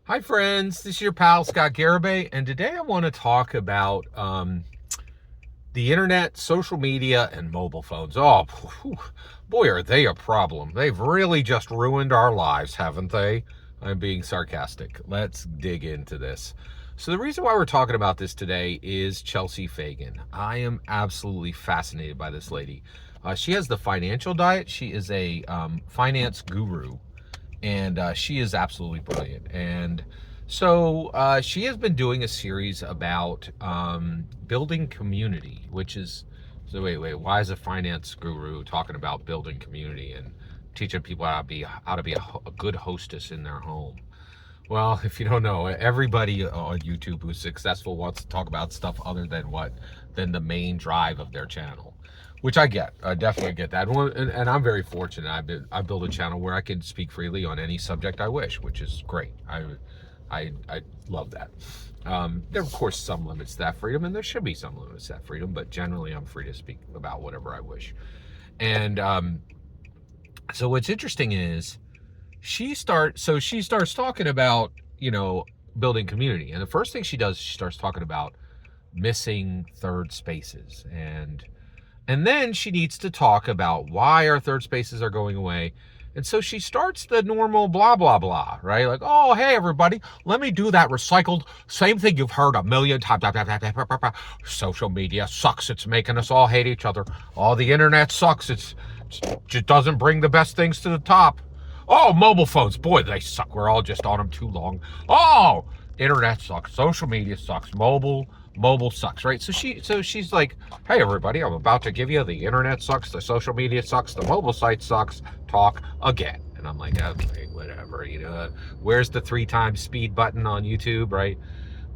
Hi friends, this is your pal Scott Garibay, and today I want to talk about the internet, social media, and mobile phones. Oh, boy, are they a problem. They've really just ruined our lives, haven't they? I'm being sarcastic. Let's dig into this. So the reason why we're talking about this today is Chelsea Fagan. I am absolutely fascinated by this lady. She has the financial diet. She is a finance guru, and she is absolutely brilliant. And so she has been doing a series about building community, which is so wait, why is a finance guru talking about building community and teaching people how to be a good hostess in their home? Well, if you don't know, everybody on YouTube who's successful wants to talk about stuff other than the main drive of their channel, which I get. I definitely get that. And I'm very fortunate. I built a channel where I can speak freely on any subject I wish, which is great. I love that. There are, of course, some limits to that freedom, and there should be some limits to that freedom, but generally I'm free to speak about whatever I wish. And so what's interesting is she starts talking about, building community. And the first thing she does, she starts talking about missing third spaces. And then she needs to talk about why our third spaces are going away. And so she starts the normal blah, blah, blah, right? Like, oh, hey, everybody, let me do that recycled same thing you've heard a million times. Social media sucks. It's making us all hate each other. Oh, the internet sucks. It just doesn't bring the best things to the top. Oh, mobile phones, boy, they suck. We're all just on them too long. Oh, internet sucks. Social media sucks. Mobile sucks, right? So she's like, hey everybody, I'm about to give you the internet sucks, the social media sucks, the mobile site sucks, talk again. And I'm like, okay, whatever, where's the 3 times speed button on YouTube, right?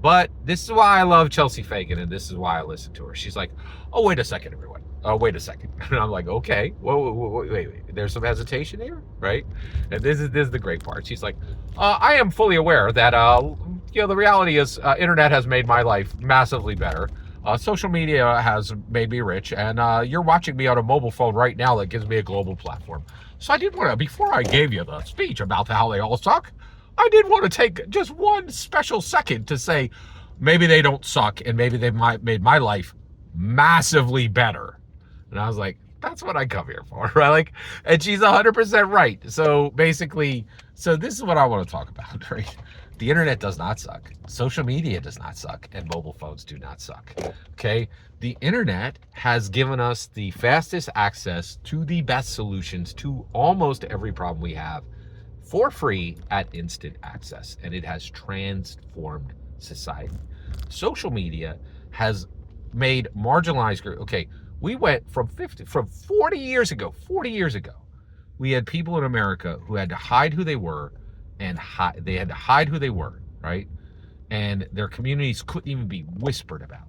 But this is why I love Chelsea Fagan, and this is why I listen to her. She's like, oh, wait a second, everyone. Oh, wait a second. And I'm like, okay, whoa, wait. There's some hesitation here, right? And this is the great part. She's like, I am fully aware that, the reality is internet has made my life massively better. Social media has made me rich, and you're watching me on a mobile phone right now that gives me a global platform. So I did want to, before I gave you the speech about how they all suck, I did want to take just one special second to say maybe they don't suck, and maybe they might made my life massively better. And I was like, that's what I come here for, right? Like, and she's 100% right. So basically, this is what I want to talk about, right? The internet does not suck. Social media does not suck, and mobile phones do not suck. Okay? The internet has given us the fastest access to the best solutions to almost every problem we have for free at instant access, and it has transformed society. Social media has made marginalized groups. Okay, we went from 40 years ago, we had people in America who had to hide who they were, and they had to hide who they were, right? And their communities couldn't even be whispered about.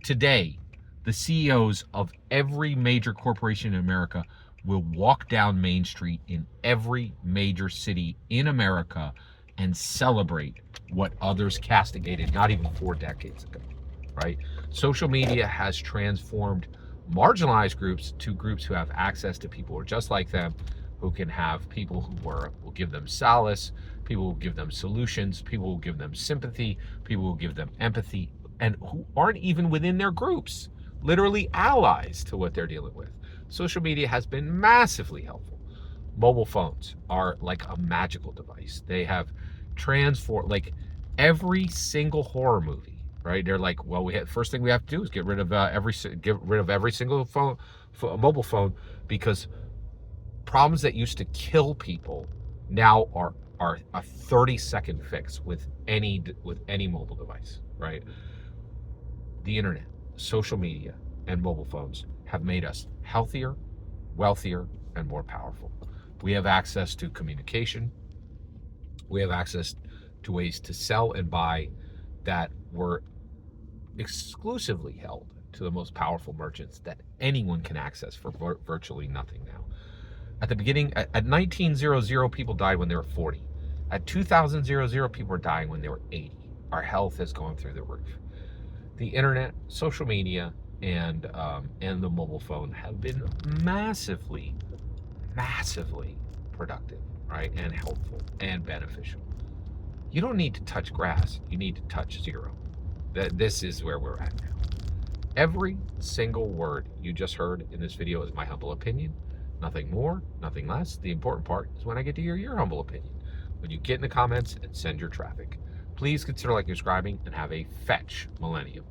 Today, the CEOs of every major corporation in America will walk down Main Street in every major city in America and celebrate what others castigated not even 4 decades ago, right? Social media has transformed marginalized groups to groups who have access to people who are just like them, who can have people who will give them solace, people will give them solutions, people will give them sympathy, people will give them empathy, and who aren't even within their groups, literally allies to what they're dealing with. Social media has been massively helpful. Mobile phones are like a magical device. They have transformed, like, every single horror movie, right? They're like, well, first thing we have to do is get rid of every single mobile phone, because problems that used to kill people now are a 30-second fix with any mobile device, right? The internet, social media, and mobile phones have made us healthier, wealthier, and more powerful. We have access to communication. We have access to ways to sell and buy that were exclusively held to the most powerful merchants that anyone can access for virtually nothing now. At the beginning, at 1900, people died when they were 40. At 2000, people were dying when they were 80. Our health has gone through the roof. The internet, social media, and the mobile phone have been massively productive, right, and helpful and beneficial. You don't need to touch grass. You need to touch zero. This is where we're at now. Every single word you just heard in this video is my humble opinion. Nothing more, nothing less. The important part is when I get to hear your humble opinion. When you get in the comments and send your traffic. Please consider liking, subscribing, and have a fetch millennium.